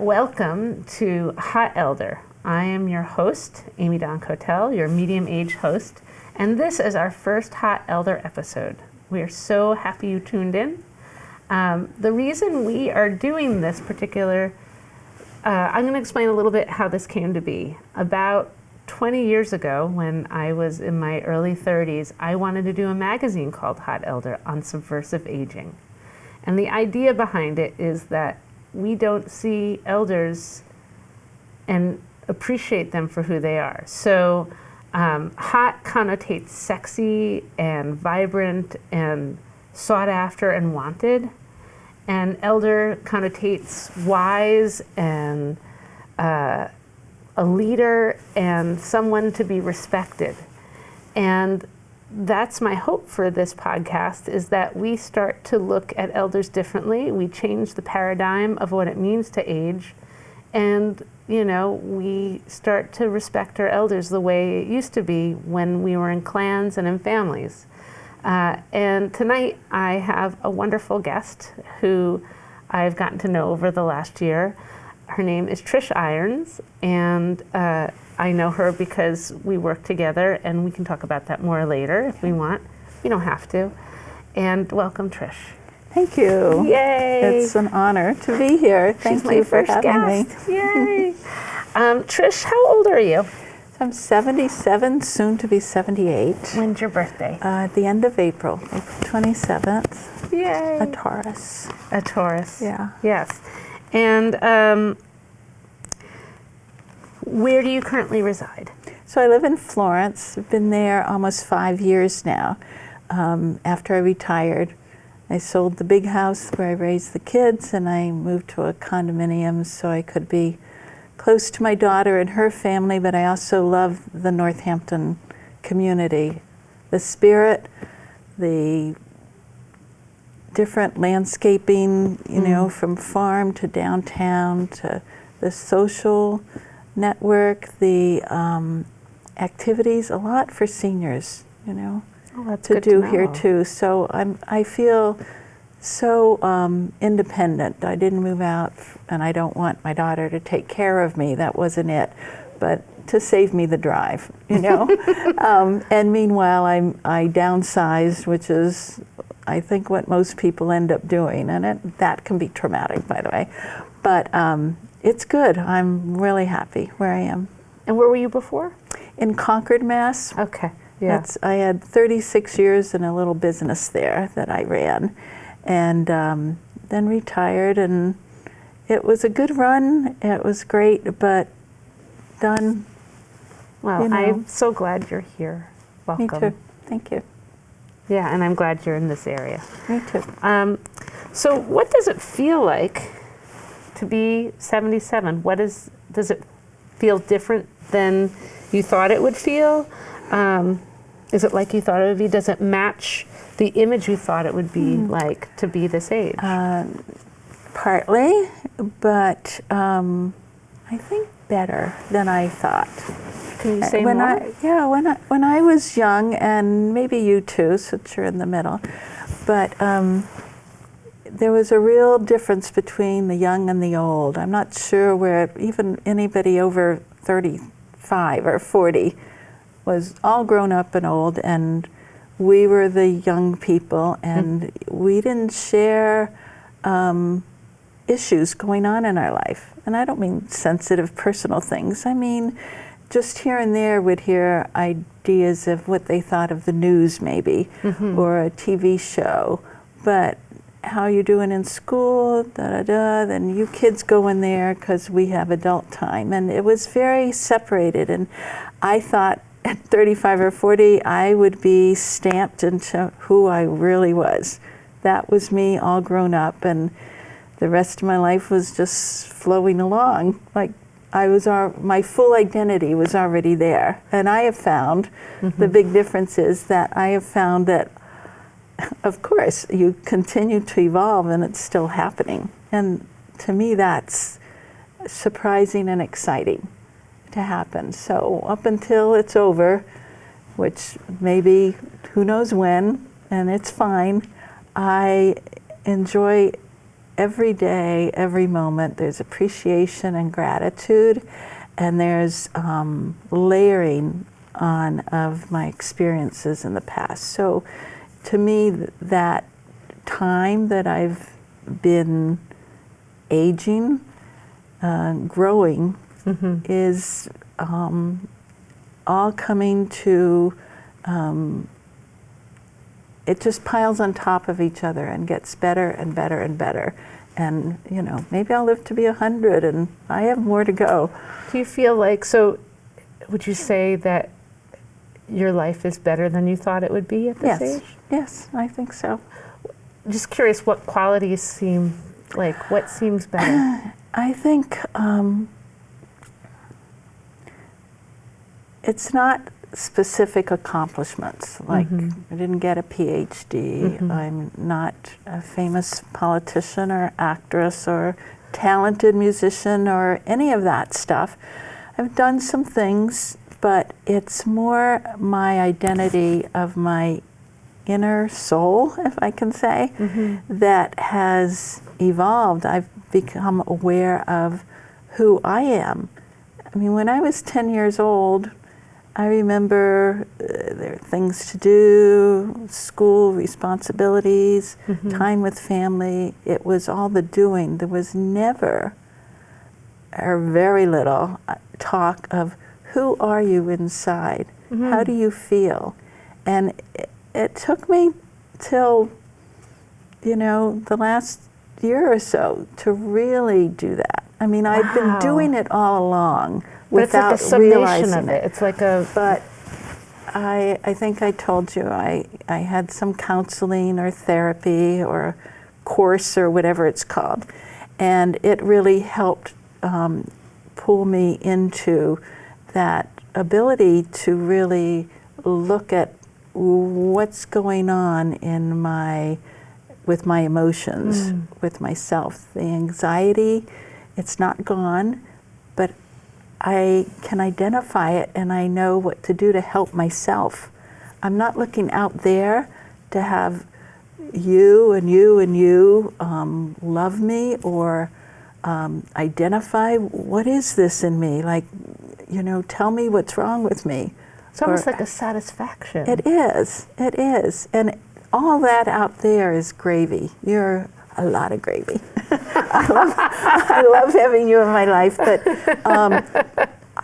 welcome to Hot Elder. I am your host, Amy Dawn Kotel, your medium-age host, and this is our first Hot Elder episode. We are so happy you tuned in. The reason we are doing this particular, I'm going to explain a little bit how this came to be. About 20 years ago, when I was in my early 30s, I wanted to do a magazine called Hot Elder on subversive aging. And the idea behind it is that we don't see elders and appreciate them for who they are. So hot connotates sexy and vibrant and sought after and wanted. And elder connotates wise and a leader and someone to be respected. And that's my hope for this podcast, is that we start to look at elders differently. We change the paradigm of what it means to age. And, we start to respect our elders the way it used to be when we were in clans and in families. And tonight I have a wonderful guest who I've gotten to know over the last year. Her name is Trish Irons, and I know her because we work together, and we can talk about that more later if we want. You don't have to. And welcome, Trish. Thank you. Yay! It's an honor to be here. Thank you for having me. Yay! Trish, how old are you? I'm 77, soon to be 78. When's your birthday? At the end of April 27th. Yay! A Taurus. A Taurus. Yeah. Yes. And where do you currently reside? So I live in Florence. I've been there almost 5 years now. After I retired, I sold the big house where I raised the kids, and I moved to a condominium so I could be close to my daughter and her family, but I also love the Northampton community. The spirit, the different landscaping, from farm to downtown, to the social network, the activities, a lot for seniors, to do here too. So I feel so independent. I didn't move out, and I don't want my daughter to take care of me. That wasn't it, but to save me the drive, And meanwhile, I downsized, which is, I think, what most people end up doing, and that can be traumatic, by the way. But it's good. I'm really happy where I am. And where were you before? In Concord, Mass. Okay. Yeah. I had 36 years in a little business there that I ran, and then retired, and it was a good run. It was great, but done. Well, I'm so glad you're here. Welcome. Me too. Thank you. Yeah, and I'm glad you're in this area. Me too. So what does it feel like to be 77? Does it feel different than you thought it would feel? Is it like you thought it would be? Does it match the image you thought it would be like to be this age? Partly, but I think better than I thought. Can you say more? When I was young, and maybe you too, since you're in the middle, but there was a real difference between the young and the old. I'm not sure where even anybody over 35 or 40 was all grown up and old, and we were the young people, and we didn't share issues going on in our life. And I don't mean sensitive personal things. I mean, just here and there would hear ideas of what they thought of the news maybe, or a TV show. But how you doing in school, then you kids go in there because we have adult time. And it was very separated. And I thought at 35 or 40, I would be stamped into who I really was. That was me all grown up, and the rest of my life was just flowing along. Like my full identity was already there. And I have found, the big difference is that I have found that, of course, you continue to evolve and it's still happening. And to me, that's surprising and exciting to happen. So up until it's over, which maybe who knows when, and it's fine, I enjoy every day, every moment, there's appreciation and gratitude, and there's layering on of my experiences in the past. So to me, that time that I've been aging, growing, is all coming to, it just piles on top of each other and gets better and better and better. And, you know, maybe I'll live to be 100 and I have more to go. Do you feel like, so would you say that your life is better than you thought it would be at this age? Yes, I think so. Just curious, what qualities seem like, what seems better? I think it's not specific accomplishments, like I didn't get a PhD, I'm not a famous politician or actress or talented musician or any of that stuff. I've done some things, but it's more my identity of my inner soul, if I can say, that has evolved. I've become aware of who I am. I mean, when I was 10 years old, I remember there are things to do, school responsibilities, time with family. It was all the doing. There was never, or very little, talk of who are you inside? How do you feel? And it took me till, you know, the last year or so to really do that. I mean, I've been doing it all along without it's like a realizing summation of it. It's like a... But I think I told you I had some counseling or therapy or course or whatever it's called. And it really helped pull me into that ability to really look at what's going on in with my emotions, with myself. The anxiety, it's not gone, but I can identify it and I know what to do to help myself. I'm not looking out there to have you and you and you love me or identify what is this in me, like, you know, tell me what's wrong with me. It's almost like a satisfaction. It is, and all that out there is gravy. You're a lot of gravy. I love having you in my life, but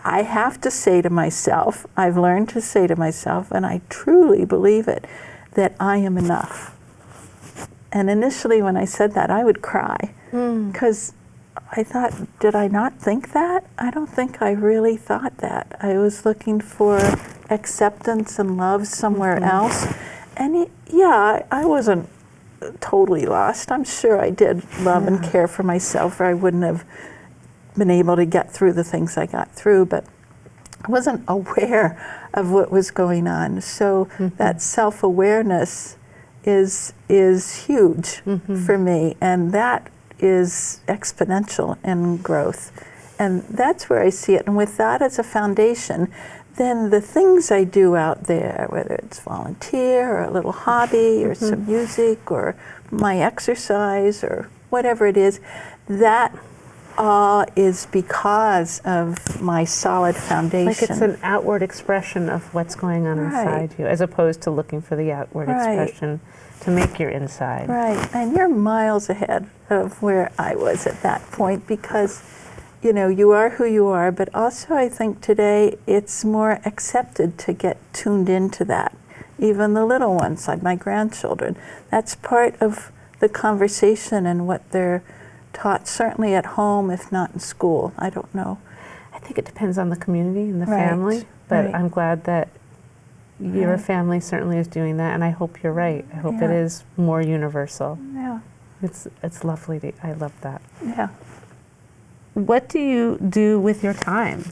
I have to say to myself, I've learned to say to myself, and I truly believe it, that I am enough. And initially when I said that, I would cry, because I thought, did I not think that? I don't think I really thought that. I was looking for acceptance and love somewhere else. And yeah, I wasn't totally lost. I'm sure I did love and care for myself, or I wouldn't have been able to get through the things I got through, but I wasn't aware of what was going on. So that self-awareness is huge for me, and that is exponential in growth. And that's where I see it. And with that as a foundation, then the things I do out there, whether it's volunteer or a little hobby or some music or my exercise or whatever it is, that all is because of my solid foundation. Like it's an outward expression of what's going on inside you, as opposed to looking for the outward expression to make your inside. Right, and you're miles ahead of where I was at that point, because you know, you are who you are, but also I think today it's more accepted to get tuned into that. Even the little ones, like my grandchildren, that's part of the conversation and what they're taught, certainly at home, if not in school. I don't know. I think it depends on the community and the family, but I'm glad that your family certainly is doing that, and I hope you're right. I hope it is more universal. Yeah. It's lovely. I love that. Yeah. What do you do with your time?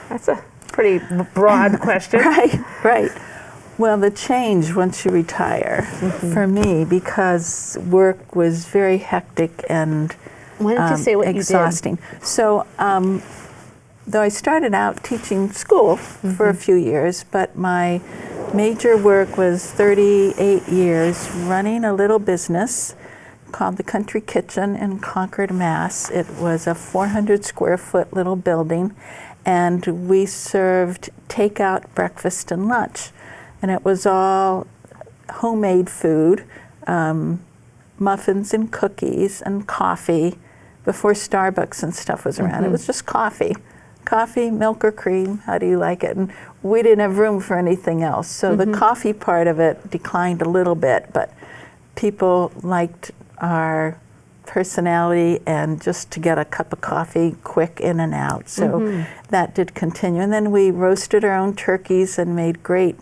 That's a pretty broad question. Right. Well, the change once you retire for me, because work was very hectic and why don't you say what exhausting. You did? So, though I started out teaching school for a few years, but my major work was 38 years running a little business called the Country Kitchen in Concord, Mass. It was a 400 square foot little building, and we served takeout, breakfast, and lunch. And it was all homemade food, muffins and cookies and coffee, before Starbucks and stuff was around. It was just coffee. Coffee, milk or cream, how do you like it? And we didn't have room for anything else. So the coffee part of it declined a little bit, but people liked our personality and just to get a cup of coffee quick in and out. So that did continue. And then we roasted our own turkeys and made great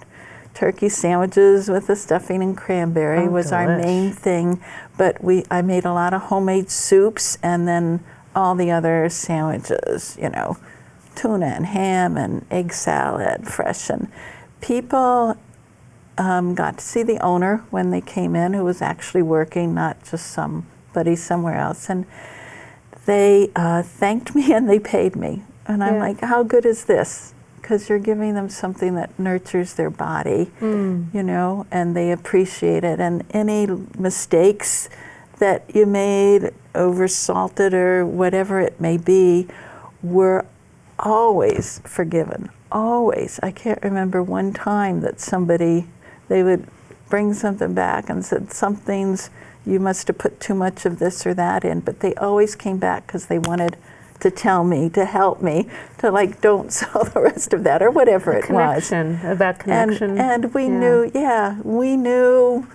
turkey sandwiches with the stuffing and cranberry was our main thing. But I made a lot of homemade soups and then all the other sandwiches, you know, tuna and ham and egg salad, fresh. And people got to see the owner when they came in, who was actually working, not just somebody somewhere else. And they thanked me and they paid me. And I'm like, how good is this? Because you're giving them something that nurtures their body, you know, and they appreciate it. And any mistakes that you made, over salted or whatever it may be, were always forgiven, always. I can't remember one time that they would bring something back and said, you must have put too much of this or that in, but they always came back because they wanted to tell me, to help me, to like, don't sell the rest of that or whatever it was. That connection. And we knew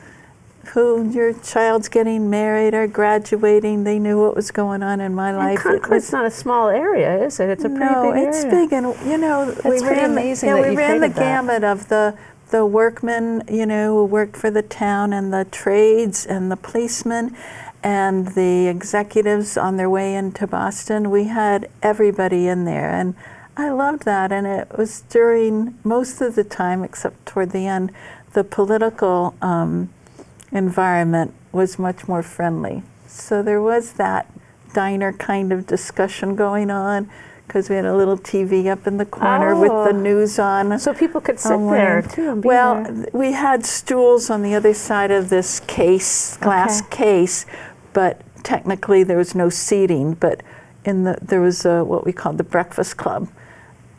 who your child's getting married or graduating. They knew what was going on in my life. Concord's not a small area, is it? It's a pretty big area. No, it's big, and you know, we ran the gamut of the workmen, you know, who worked for the town, and the trades, and the policemen, and the executives on their way into Boston. We had everybody in there, and I loved that. And it was during most of the time, except toward the end, the political environment was much more friendly. So there was that diner kind of discussion going on, because we had a little TV up in the corner with the news on. So people could sit there too and be there. We had stools on the other side of this glass case, but technically there was no seating. But there was what we called the breakfast club.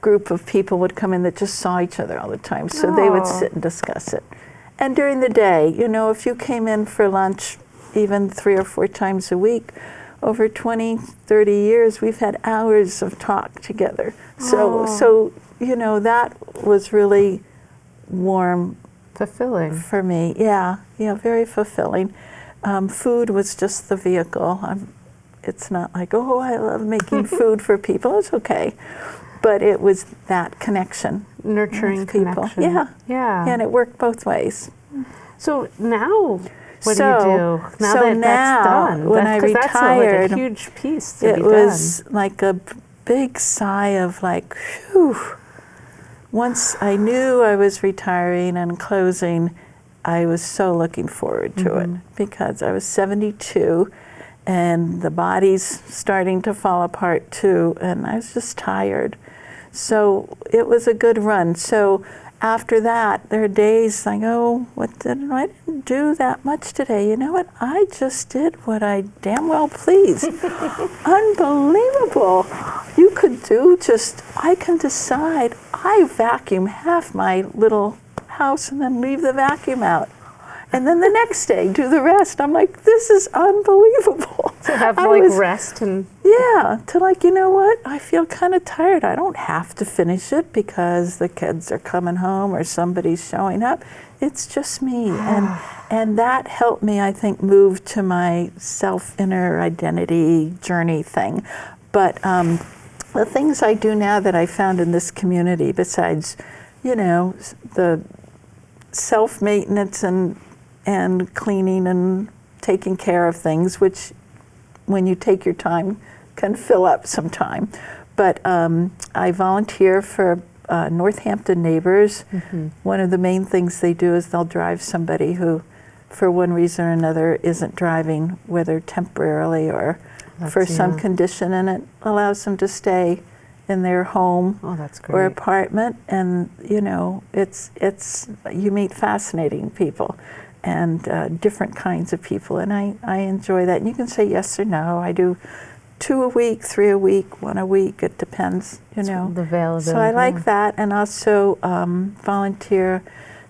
Group of people would come in that just saw each other all the time, so they would sit and discuss it. And during the day, you know, if you came in for lunch even 3 or 4 times a week, over 20, 30 years, we've had hours of talk together. So you know, that was really warm. Fulfilling. For me, yeah, very fulfilling. Food was just the vehicle. It's not like, oh, I love making food for people. It's okay. But it was that connection. Nurturing connection. Yeah. And it worked both ways. So now, what do you do? Now that's done. When I retired, that's like a huge piece to be done. It was like a big sigh of like, whew. Once I knew I was retiring and closing, I was so looking forward to it, because I was 72 and the body's starting to fall apart too, and I was just tired. So it was a good run. So after that, there are days like, I didn't do that much today. You know what? I just did what I damn well pleased. Unbelievable. You could I can decide. I vacuum half my little house and then leave the vacuum out. And then the next day, do the rest. I'm like, this is unbelievable. To have rest and... Yeah, to like, you know what? I feel kind of tired. I don't have to finish it because the kids are coming home or somebody's showing up. It's just me. And that helped me, I think, move to my self-inner identity journey thing. But the things I do now that I found in this community, besides, you know, the self-maintenance and cleaning and taking care of things, which when you take your time can fill up some time. But I volunteer for Northampton Neighbors. One of the main things they do is they'll drive somebody who, for one reason or another, isn't driving, whether temporarily or for some condition, and it allows them to stay in their home or apartment. And you know, you meet fascinating people. and different kinds of people, and I enjoy that. And you can say yes or no. I do 2 a week, 3 a week, 1 a week. It depends, you know. The availability. So I like that, and also volunteer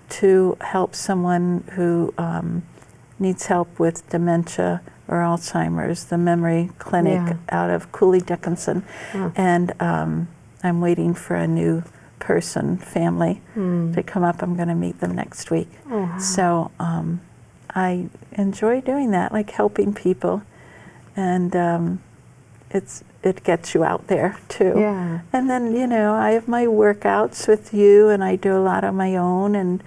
to help someone who needs help with dementia or Alzheimer's, the memory clinic out of Cooley Dickinson. And I'm waiting for a new family to come up. I'm going to meet them next week. Oh, wow. So I enjoy doing that, like helping people, and it gets you out there too. Yeah. And then, you know, I have my workouts with you, and I do a lot on my own, and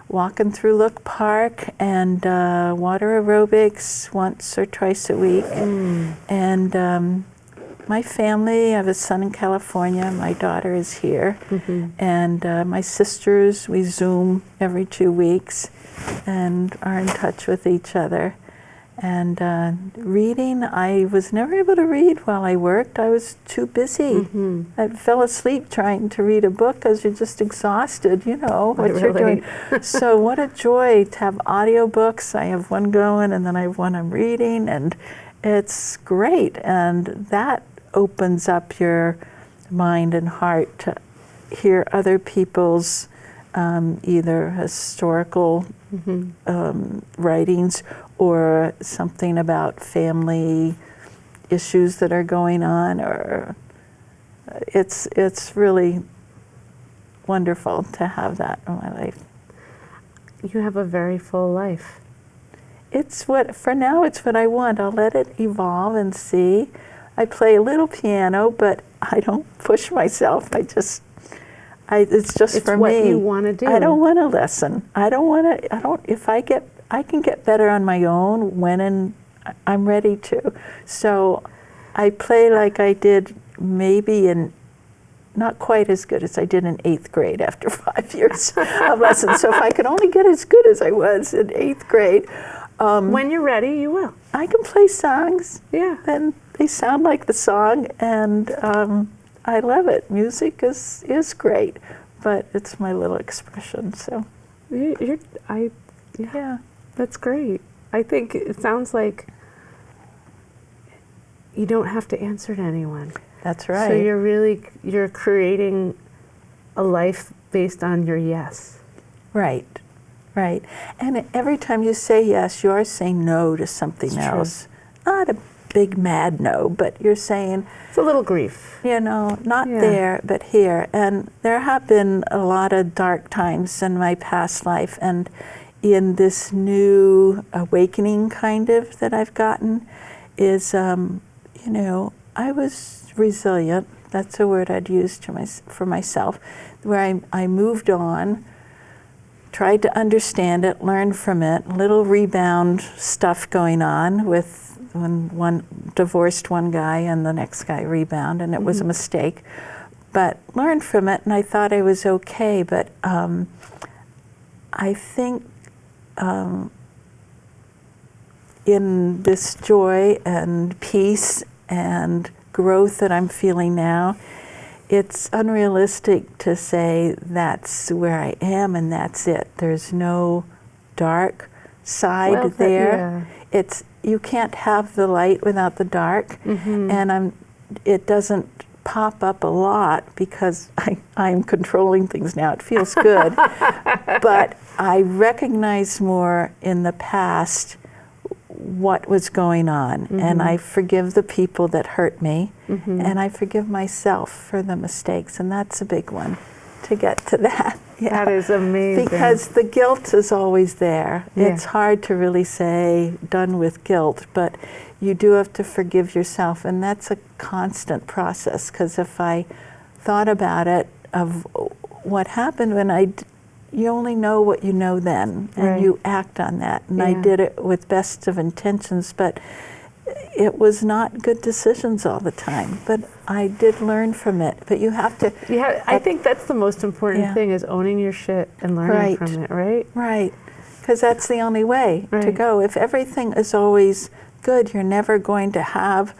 walking through Look Park, and water aerobics once or twice a week. And my family, I have a son in California, my daughter is here, and my sisters, we Zoom every 2 weeks and are in touch with each other. And reading, I was never able to read while I worked. I was too busy. I fell asleep trying to read a book because you're just exhausted, you know, what you're doing. So what a joy to have audiobooks. I have one going, and then I have one I'm reading, and it's great. And that opens up your mind and heart to hear other people's either historical writings or something about family issues that are going on, or it's really wonderful to have that in my life. You have a very full life. It's for now, it's what I want. I'll let it evolve and see. I play a little piano, but I don't push myself. it's just for me. It's what you want to do. I don't want to listen. I can get better on my own when I'm ready to. So I play like I did maybe not quite as good as I did in 8th grade after 5 years of lessons. So if I could only get as good as I was in 8th grade. When you're ready, you will. I can play songs. Yeah. And they sound like the song, and I love it. Music is great, but it's my little expression, so. Yeah, that's great. I think it sounds like you don't have to answer to anyone. That's right. So you're creating a life based on your yes. Right. And every time you say yes, you are saying no to something else. Not a big mad no, but you're saying, it's a little grief. You know, not there, but here. And there have been a lot of dark times in my past life, and in this new awakening kind of that I've gotten is, you know, I was resilient. That's a word I'd use for myself, where I moved on, tried to understand it, learned from it, little rebound stuff going on with when one divorced one guy and the next guy rebound, and it was a mistake, but learned from it, and I thought I was okay. But I think in this joy and peace and growth that I'm feeling now, it's unrealistic to say that's where I am and that's it. There's no dark side there. You can't have the light without the dark, and it doesn't pop up a lot because I'm controlling things now. It feels good, but I recognize more in the past what was going on, and I forgive the people that hurt me, and I forgive myself for the mistakes, and that's a big one, to get to that. That is amazing. Because the guilt is always there. It's hard to really say done with guilt, but you do have to forgive yourself, and that's a constant process, because if I thought about it, of what happened when you only know what you know then, and you act on that. And I did it with best of intentions, but it was not good decisions all the time. But I did learn from it. But you have to. Yeah, I think that's the most important thing, is owning your shit and learning from it, right? Right. Because that's the only way to go. If everything is always good, you're never going to have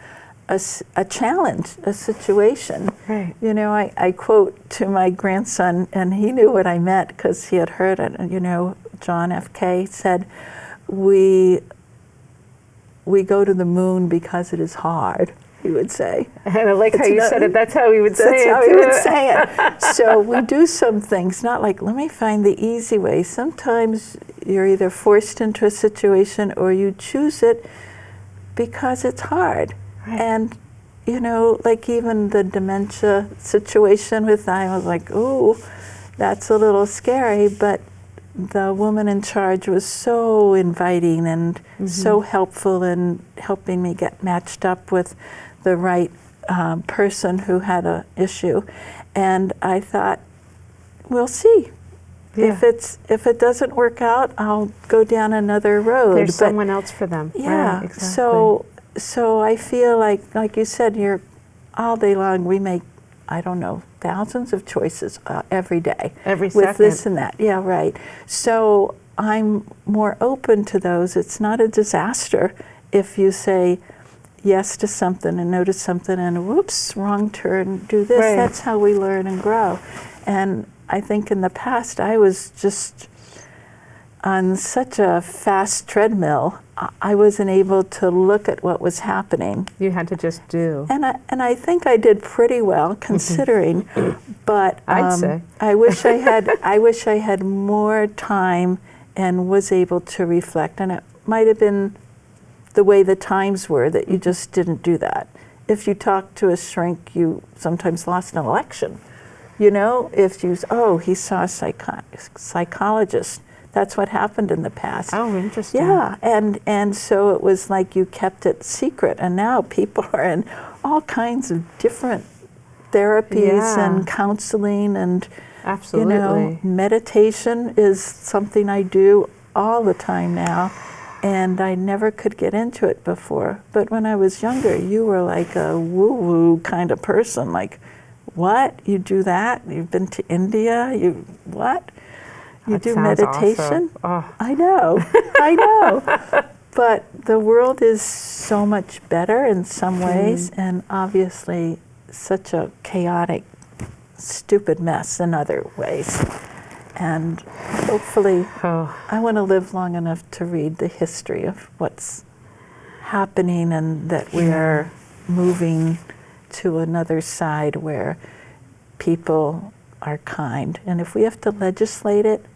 a challenge, a situation. Right. You know, I quote to my grandson, and he knew what I meant because he had heard it, you know, John F.K. said, we go to the moon because it is hard, he would say. And I like how you said it. That's how he would say it. That's how he would say it. So we do some things, not like, let me find the easy way. Sometimes you're either forced into a situation or you choose it because it's hard. Right. And, you know, like even the dementia situation with I was like, ooh, that's a little scary, but the woman in charge was so inviting and so helpful in helping me get matched up with the right person who had an issue. And I thought, we'll see. Yeah. If it doesn't work out, I'll go down another road. There's someone else for them. Yeah. Right, exactly. So I feel like you said, all day long we make, I don't know, thousands of choices every day. Every with second. This and that. Yeah, right. So I'm more open to those. It's not a disaster if you say yes to something and no to something and whoops, wrong turn, do this. Right. That's how we learn and grow. And I think in the past I was just on such a fast treadmill, I wasn't able to look at what was happening. You had to just do. And I think I did pretty well considering, but I'd say. I wish I had more time and was able to reflect. And it might have been the way the times were that you just didn't do that. If you talked to a shrink, you sometimes lost an election. You know, if he saw a psychologist. That's what happened in the past. Oh, interesting. Yeah, and so it was like you kept it secret, and now people are in all kinds of different therapies and counseling, and absolutely. You know, meditation is something I do all the time now, and I never could get into it before. But when I was younger, you were like a woo-woo kind of person, like, what? You do that? You've been to India? You what? You That do sounds meditation? awesome. Oh. I know. But the world is so much better in some ways, and obviously such a chaotic, stupid mess in other ways. And hopefully, I want to live long enough to read the history of what's happening and that we are moving to another side where people are kind. And if we have to legislate it,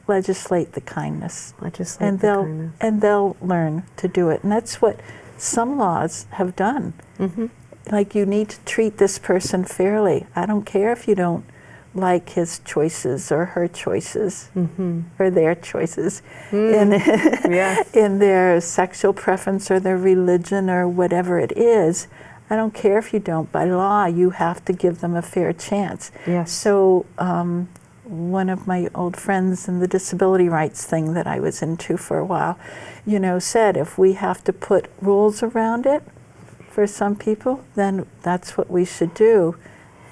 legislate the kindness. Legislate the kindness. And they'll learn to do it. And that's what some laws have done. Mm-hmm. Like, you need to treat this person fairly. I don't care if you don't like his choices or her choices or their choices in their sexual preference or their religion or whatever it is. I don't care if you don't. By law, you have to give them a fair chance. Yes. So one of my old friends in the disability rights thing that I was into for a while, you know, said if we have to put rules around it for some people, then that's what we should do.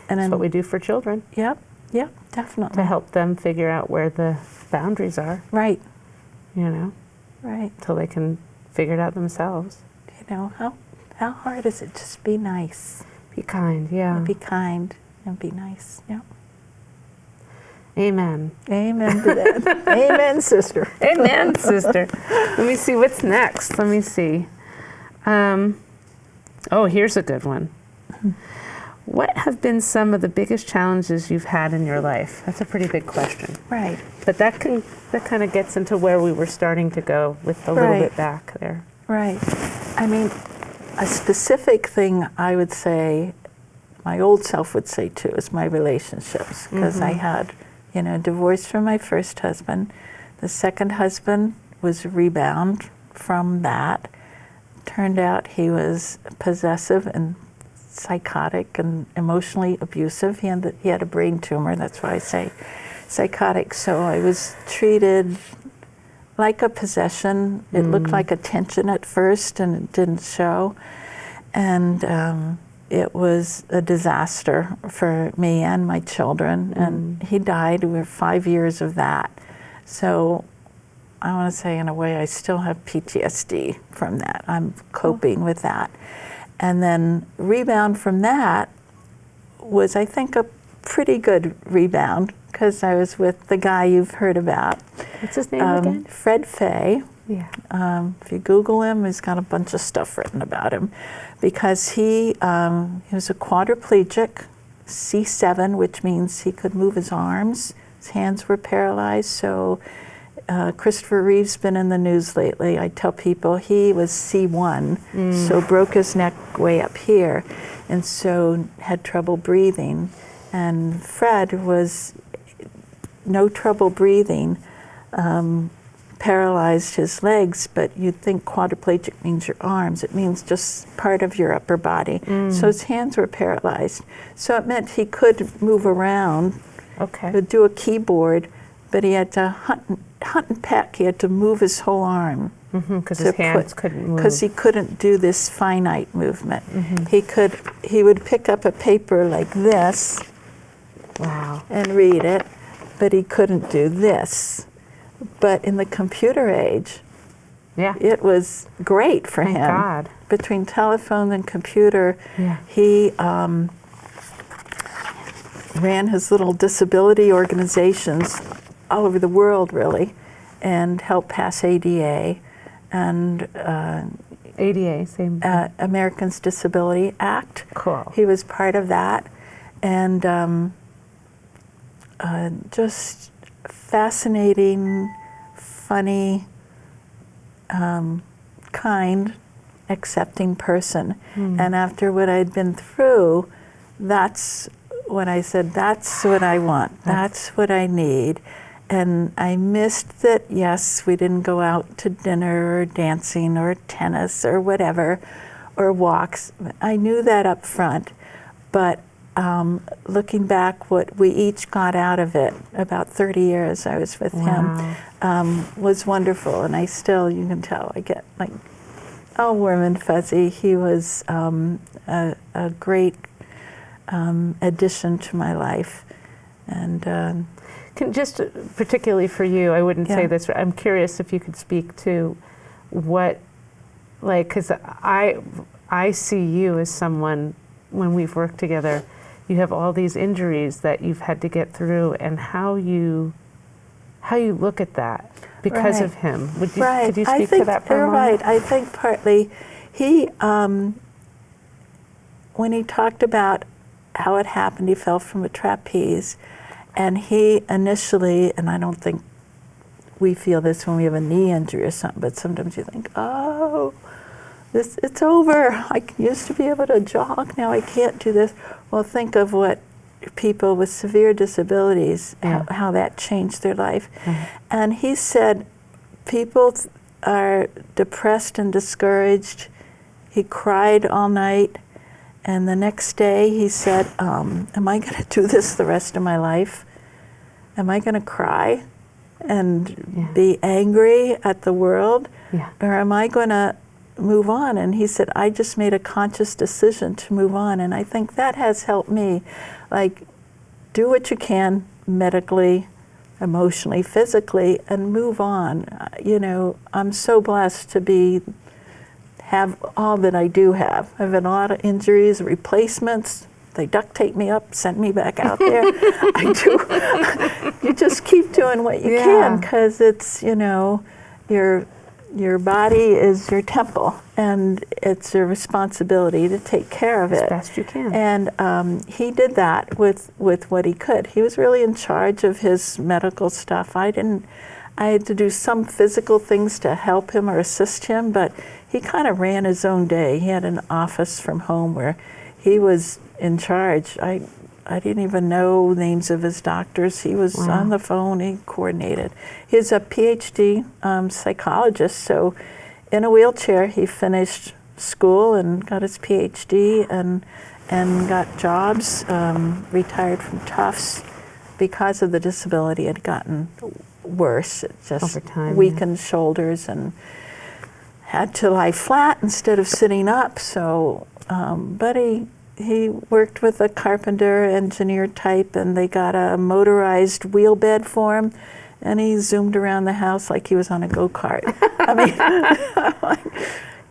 And that's what we do for children. Yep, definitely. To help them figure out where the boundaries are. Right. You know? Right. Till they can figure it out themselves. You know, how hard is it? Just be nice. Be kind, yeah. Be kind and be nice, yeah. Amen. Amen to that. Amen, sister. Amen, sister. Let me see what's next. Let me see. Here's a good one. What have been some of the biggest challenges you've had in your life? That's a pretty big question. Right. But that kind of gets into where we were starting to go with a little bit back there. Right. I mean, a specific thing I would say, my old self would say too, is my relationships. Because I had, divorced from my first husband. The second husband was a rebound from that. Turned out he was possessive and psychotic and emotionally abusive. He had a brain tumor, that's why I say psychotic. So I was treated like a possession. It looked like attention at first and it didn't show. And it was a disaster for me and my children. And he died. We were 5 years of that. So I want to say, in a way, I still have PTSD from that. I'm coping with that. And then rebound from that was, I think, a pretty good rebound because I was with the guy you've heard about. What's his name again? Fred Fay. Yeah. If you Google him, he's got a bunch of stuff written about him because he was a quadriplegic, C7, which means he could move his arms. His hands were paralyzed. So Christopher Reeve's been in the news lately. I tell people he was C1, so broke his neck way up here, and so had trouble breathing. And Fred was no trouble breathing, paralyzed his legs, but you'd think quadriplegic means your arms. It means just part of your upper body. So his hands were paralyzed. So it meant he could move around, could do a keyboard, but he had to hunt and peck. He had to move his whole arm. Because his hands couldn't move. Because he couldn't do this finite movement. He would pick up a paper like this and read it, but he couldn't do this. But in the computer age, it was great for him. God. Between telephone and computer, he ran his little disability organizations all over the world, really, and helped pass ADA and ADA, same. Americans Disability Act. Cool. He was part of that, and just fascinating, funny, kind, accepting person. And after what I'd been through, that's when I said, that's what I want. That's what I need. And I missed that, yes, we didn't go out to dinner or dancing or tennis or whatever, or walks. I knew that up front. But looking back, what we each got out of it, about 30 years I was with him, was wonderful. And I still, you can tell, I get like all warm and fuzzy. He was a great addition to my life. And just particularly for you, I wouldn't say this, I'm curious if you could speak to what, like, because I see you as someone, when we've worked together, you have all these injuries that you've had to get through, and how you look at that because of him. Could you speak to that for a moment? Right. I think partly he, when he talked about how it happened, he fell from a trapeze, and he initially, and I don't think we feel this when we have a knee injury or something, but sometimes you think, oh, it's over. I used to be able to jog, now I can't do this. Well, think of what people with severe disabilities, how that changed their life. And he said, people are depressed and discouraged. He cried all night. And the next day he said, am I going to do this the rest of my life? Am I going to cry and be angry at the world? Or am I going to move on? And he said, I just made a conscious decision to move on. And I think that has helped me. Like, do what you can medically, emotionally, physically, and move on. You know, I'm so blessed to have all that I do have. I've had a lot of injuries, replacements. They duct tape me up, send me back out there. You just keep doing what you can, because it's, you know, your body is your temple, and it's your responsibility to take care of it as best you can. And he did that with what he could. He was really in charge of his medical stuff. I had to do some physical things to help him or assist him, but he kind of ran his own day. He had an office from home where he was in charge. I didn't even know names of his doctors. He was on the phone, he coordinated. He's a PhD psychologist, so in a wheelchair he finished school and got his PhD and got jobs, retired from Tufts because of the disability. It had gotten worse. It just weakened shoulders and had to lie flat instead of sitting up. So, but he worked with a carpenter, engineer type, and they got a motorized wheel bed for him, and he zoomed around the house like he was on a go-kart. I mean, I'm like,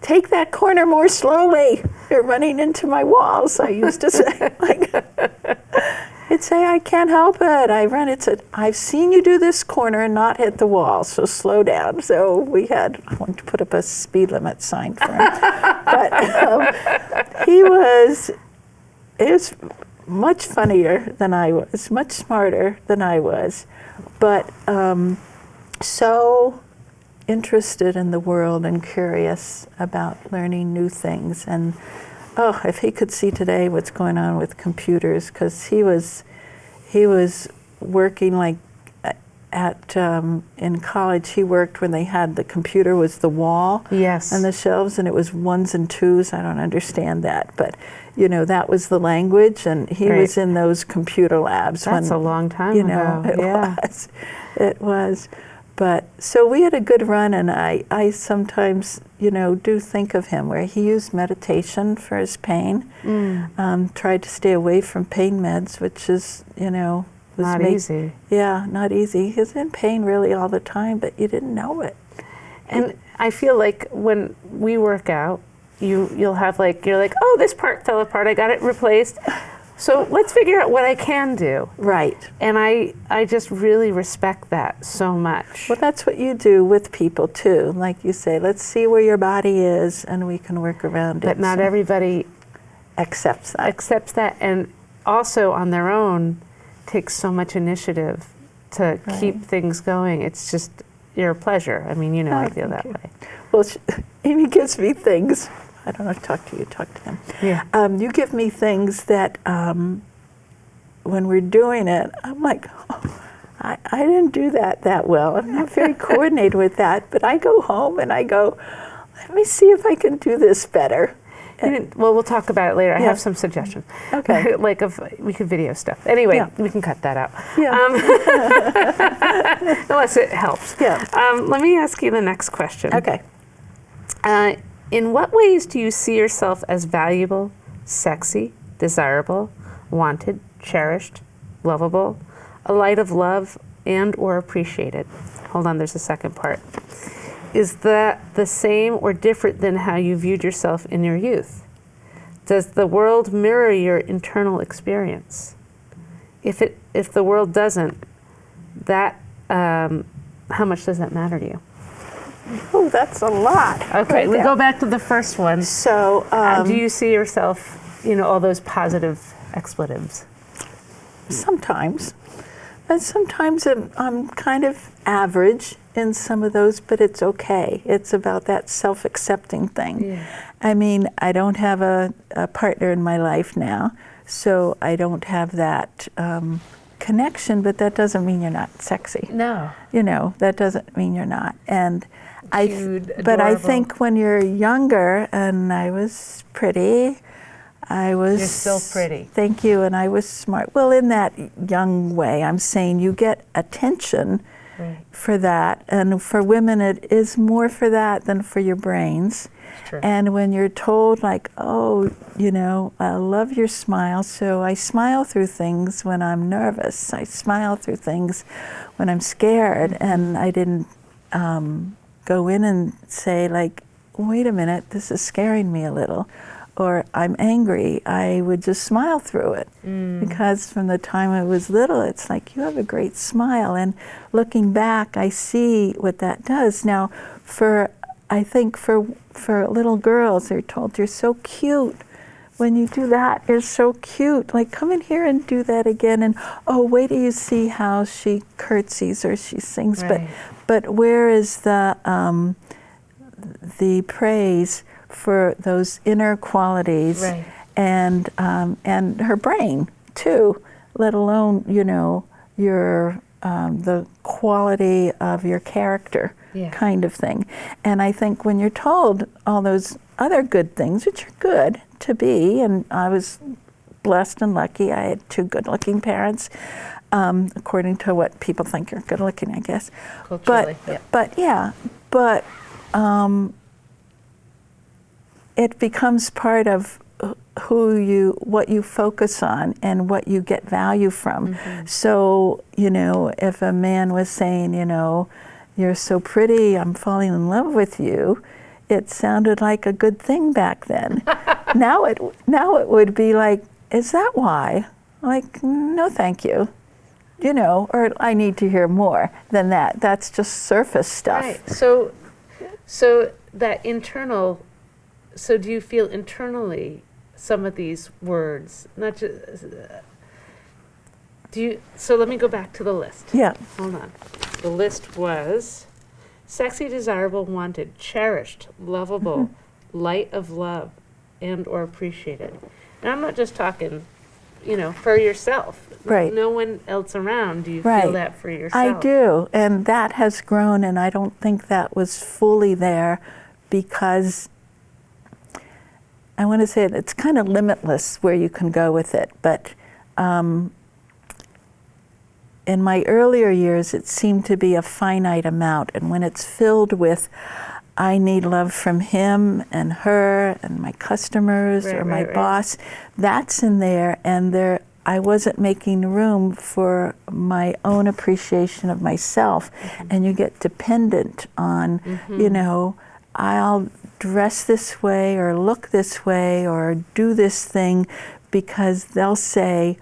take that corner more slowly. You're running into my walls, I used to say. Like, I'd say, I can't help it. I run. It's I've seen you do this corner and not hit the wall, so slow down. So I wanted to put up a speed limit sign for him. But he was much funnier than I was, much smarter than I was, but so interested in the world and curious about learning new things. And if he could see today what's going on with computers, because he was working like in college. He worked when they had the computer was the wall, yes, and the shelves, and it was ones and twos. I don't understand that, but that was the language, and he was in those computer labs. That's a long time ago. It was. But so we had a good run, and I sometimes, do think of him where he used meditation for his pain, tried to stay away from pain meds, which is, was not easy. Yeah, not easy. He was in pain really all the time, but you didn't know it. And I feel like when we work out, you'll have you're like, oh, this part fell apart, I got it replaced. So let's figure out what I can do. Right. And I just really respect that so much. Well, that's what you do with people too. Like you say, let's see where your body is and we can work around it. But not everybody accepts that. And also on their own takes so much initiative to keep things going. It's just your pleasure. I mean, I feel that way. Well, Amy gives me things. I don't know, talk to them. Yeah. You give me things that when we're doing it, I'm like, I didn't do that well. I'm not very coordinated with that, but I go home and I go, let me see if I can do this better. Well, we'll talk about it later. I have some suggestions. Okay. We could video stuff. Anyway, we can cut that out. Yeah. Unless it helps. Yeah. Let me ask you the next question. Okay. In what ways do you see yourself as valuable, sexy, desirable, wanted, cherished, lovable, a light of love, and or appreciated? Hold on, there's a second part. Is that the same or different than how you viewed yourself in your youth? Does the world mirror your internal experience? If the world doesn't, how much does that matter to you? Oh, that's a lot. Okay, we go back to the first one. So, do you see yourself, all those positive expletives? Sometimes. And sometimes I'm kind of average in some of those, but it's okay. It's about that self-accepting thing. Yeah. I mean, I don't have a partner in my life now, so I don't have that connection, but that doesn't mean you're not sexy. No. That doesn't mean you're not. And Cute, but I adorable. think when you're younger, and I was pretty, You're still pretty. Thank you, and I was smart. Well, in that young way, I'm saying you get attention for that, and for women it is more for that than for your brains. True. And when you're told I love your smile, so I smile through things when I'm nervous. I smile through things when I'm scared, and I didn't go in and say wait a minute, this is scaring me a little. Or I'm angry, I would just smile through it. Because from the time I was little, it's like, you have a great smile. And looking back, I see what that does. Now, I think for little girls, they're told, you're so cute. When you do that, you're so cute. Come in here and do that again. And, wait till you see how she curtsies or she sings. Right. But where is the praise for those inner qualities, and her brain too, let alone your the quality of your character, kind of thing. And I think when you're told all those other good things, which are good to be, and I was blessed and lucky, I had two good-looking parents, according to what people think are good-looking, I guess. Culturally, But it becomes part of what you focus on and what you get value from. Mm-hmm. So, if a man was saying, you're so pretty, I'm falling in love with you, it sounded like a good thing back then. Now it would be like, is that why? Like, no, thank you. You know, or I need to hear more than that. That's just surface stuff. Right. So that internal. So do you feel internally some of these words? Not just. Do you? So let me go back to the list. Yeah. Hold on. The list was sexy, desirable, wanted, cherished, lovable, light of love, and or appreciated. And I'm not just talking, for yourself. Right. No one else around. Do you Right. feel that for yourself? I do, and that has grown, and I don't think that was fully there because I want to say it's kind of limitless where you can go with it. But in my earlier years, it seemed to be a finite amount, and when it's filled with I need love from him and her and my customers or my boss, that's in there, and I wasn't making room for my own appreciation of myself. And you get dependent on, I'll dress this way or look this way or do this thing because they'll say,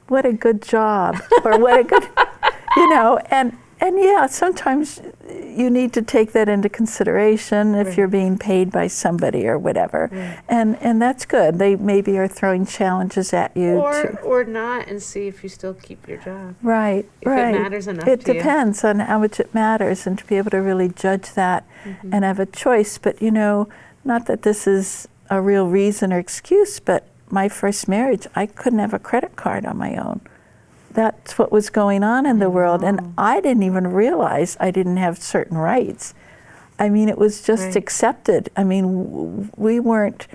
what a good job, or what a good, and yeah, sometimes you need to take that into consideration if you're being paid by somebody or whatever. And that's good. They maybe are throwing challenges at you. Or not, and see if you still keep your job. Right, if it matters enough to you. It depends on how much it matters, and to be able to really judge that and have a choice. But, not that this is a real reason or excuse, but my first marriage, I couldn't have a credit card on my own. That's what was going on in the world, and I didn't even realize I didn't have certain rights. I mean, it was just accepted. I mean, we weren't,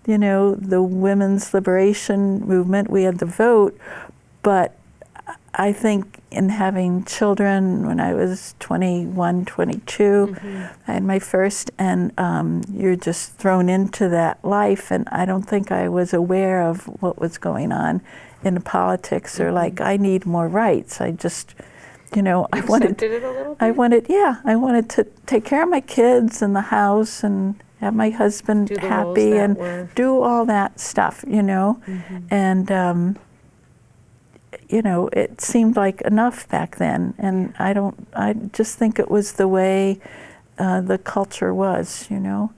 the women's liberation movement, we had the vote, but I think in having children when I was 21, 22, I had my first, and you're just thrown into that life, and I don't think I was aware of what was going on in politics or like, I need more rights. I just, I wanted it a little bit? I wanted to take care of my kids and the house and have my husband happy and do all that stuff, and it seemed like enough back then, and I just think it was the way the culture was,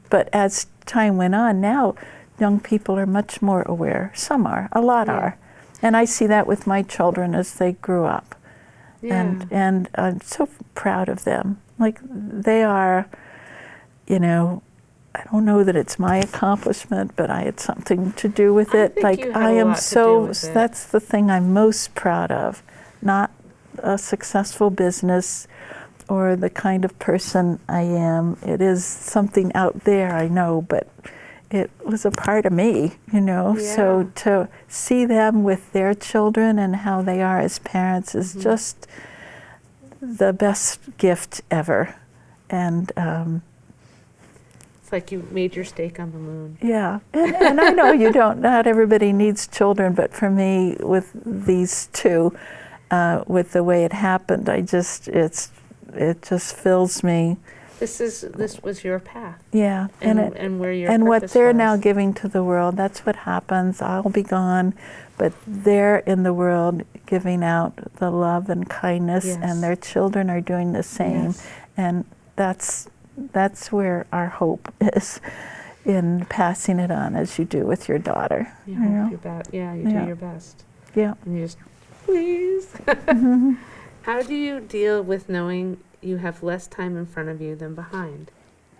But as time went on, now young people are much more aware. Some are, a lot are. And I see that with my children as they grew up. And I'm so proud of them. Like, they are, I don't know that it's my accomplishment, but I had something to do with it. Think you had a lot to do with it. That's the thing I'm most proud of. Not a successful business or the kind of person I am. It is something out there, I know, but it was a part of me, So to see them with their children and how they are as parents is just the best gift ever. And it's like you made your stake on the moon. Yeah, and I know not everybody needs children, but for me, with these two, with the way it happened, it just fills me. This was your path. Yeah, and where your and what purpose they're was. now giving to the world. That's what happens. I'll be gone, but they're in the world giving out the love and kindness, and their children are doing the same. And that's where our hope is, in passing it on as you do with your daughter. You do your best. Yeah. And you just, please. How do you deal with knowing you have less time in front of you than behind?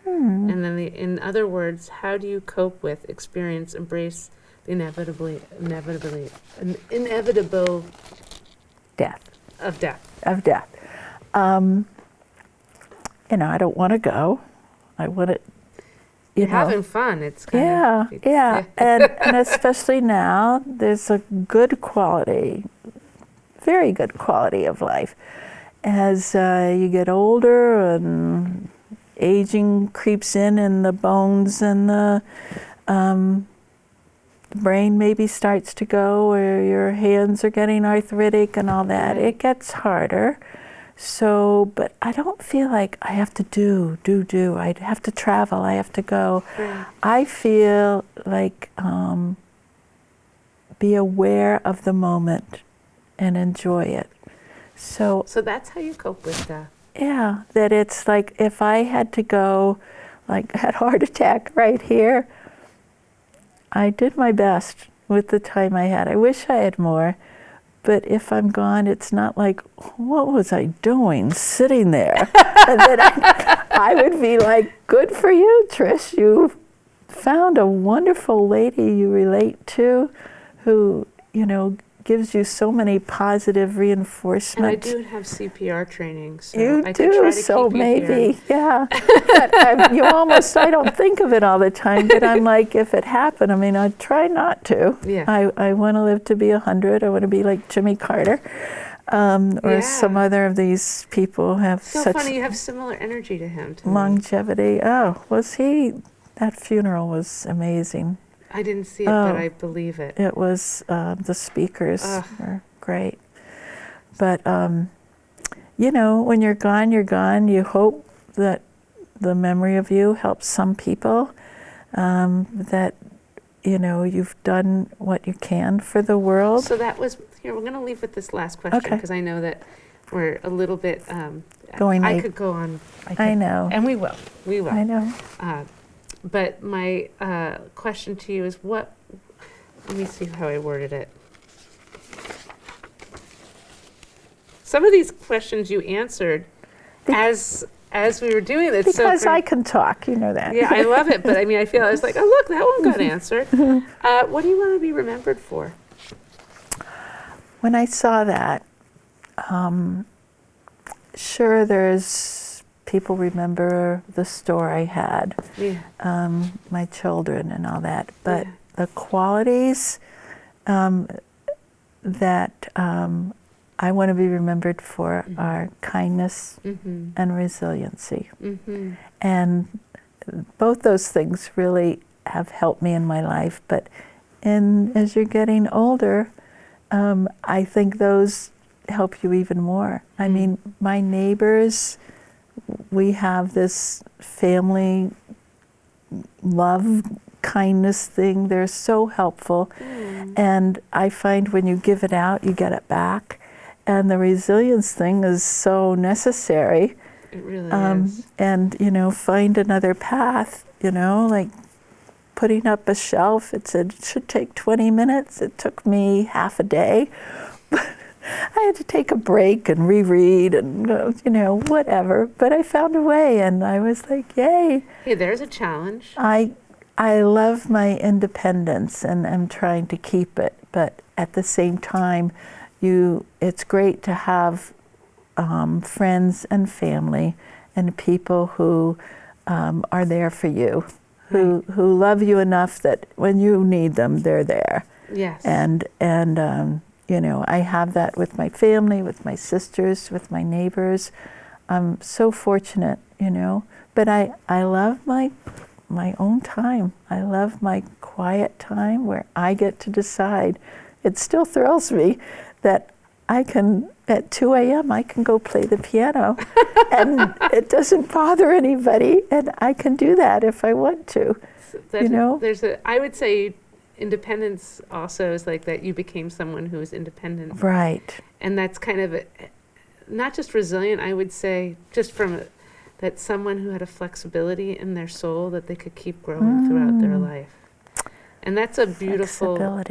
And then, in other words, how do you cope with, embrace the inevitable death? Of death. I don't want to go. I want to, You're having fun. It's kind of... and especially now, there's a good quality, very good quality of life. As you get older and aging creeps in the bones and the brain maybe starts to go, or your hands are getting arthritic and all that, it gets harder. So, but I don't feel like I have to do. I have to travel, I have to go. I feel like be aware of the moment and enjoy it. So that's how you cope with death. yeah, that it's like if I had to go, like had a heart attack right here, I did my best with the time I had. I wish I had more, but if I'm gone, it's not like, what was I doing sitting there? And then I would be like, good for you, Trish. You found a wonderful lady you relate to who, gives you so many positive reinforcements. And I do have CPR training, so you I do, could try to so keep you maybe, here. yeah. But I don't think of it all the time, but I'm like, if it happened, I'd try not to. Yeah. I want to live to be 100. I want to be like Jimmy Carter, or some other of these people have so such funny, you have similar energy to him. To longevity. me. Oh, that funeral was amazing. I didn't see it, but I believe it. It was, the speakers were great. But, when you're gone, you're gone. You hope that the memory of you helps some people, that, you've done what you can for the world. So that was, here, we're going to leave with this last question, because I know that we're a little bit, going I late. could go on. I know. And we will. I know. But my question to you is let me see how I worded it. Some of these questions you answered as we were doing this. Because I can talk, you know that. Yeah, I love it. But I was like, oh, look, that one got answered. What do you want to be remembered for? When I saw that, sure, there's people remember the store I had, my children and all that, but the qualities that I want to be remembered for are kindness and resiliency. And both those things really have helped me in my life, but as you're getting older, I think those help you even more. My neighbors, we have this family love, kindness thing. They're so helpful. And I find when you give it out, you get it back. And the resilience thing is so necessary. It really is. And, find another path, like putting up a shelf. It said it should take 20 minutes. It took me half a day. I had to take a break and reread and, whatever. But I found a way, and I was like, yay. Hey, there's a challenge. I love my independence, and I'm trying to keep it. But at the same time, it's great to have friends and family and people who are there for you, who love you enough that when you need them, they're there. Yes. And I have that with my family, with my sisters, with my neighbors. I'm so fortunate, But I love my own time. I love my quiet time where I get to decide. It still thrills me that I can, at 2 a.m., I can go play the piano and it doesn't bother anybody, and I can do that if I want to, I would say independence also is like that you became someone who is independent. Right. And that's kind of not just resilient, I would say, just from that someone who had a flexibility in their soul that they could keep growing throughout their life. And that's a beautiful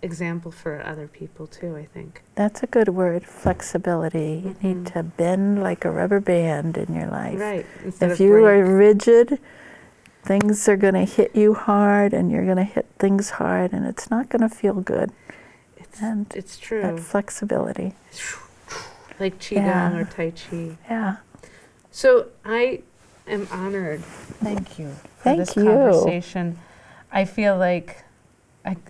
example for other people too, I think. That's a good word, flexibility. You need to bend like a rubber band in your life. Right. If you are rigid, things are going to hit you hard, and you're going to hit things hard, and it's not going to feel good. It's true. That flexibility. Like Qigong or Tai Chi. Yeah. So I am honored. Thank you for this Thank you. conversation. I feel like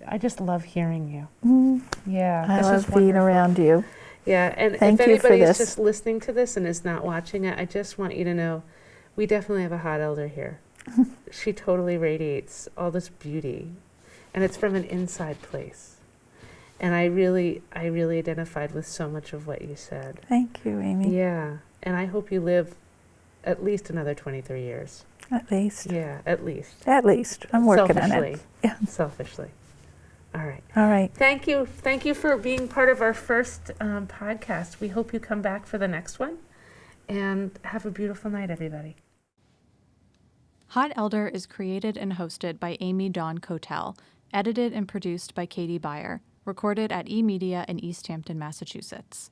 I just love hearing you. Yeah. I love being around you. Yeah, and Thank if you for anybody's this. just listening to this and is not watching it, I just want you to know we definitely have a hot elder here. She totally radiates all this beauty, and it's from an inside place. And I really identified with so much of what you said. Thank you, Amy. Yeah, and I hope you live at least another 23 years. At least. Yeah, at least. At least. I'm working on it. Selfishly. Yeah. Selfishly. All right. All right. Thank you. Thank you for being part of our first podcast. We hope you come back for the next one. And have a beautiful night, everybody. Hot Elder is created and hosted by Amy Dawn Kotel, edited and produced by Katy Beyer, recorded at eMedia in Easthampton, Massachusetts.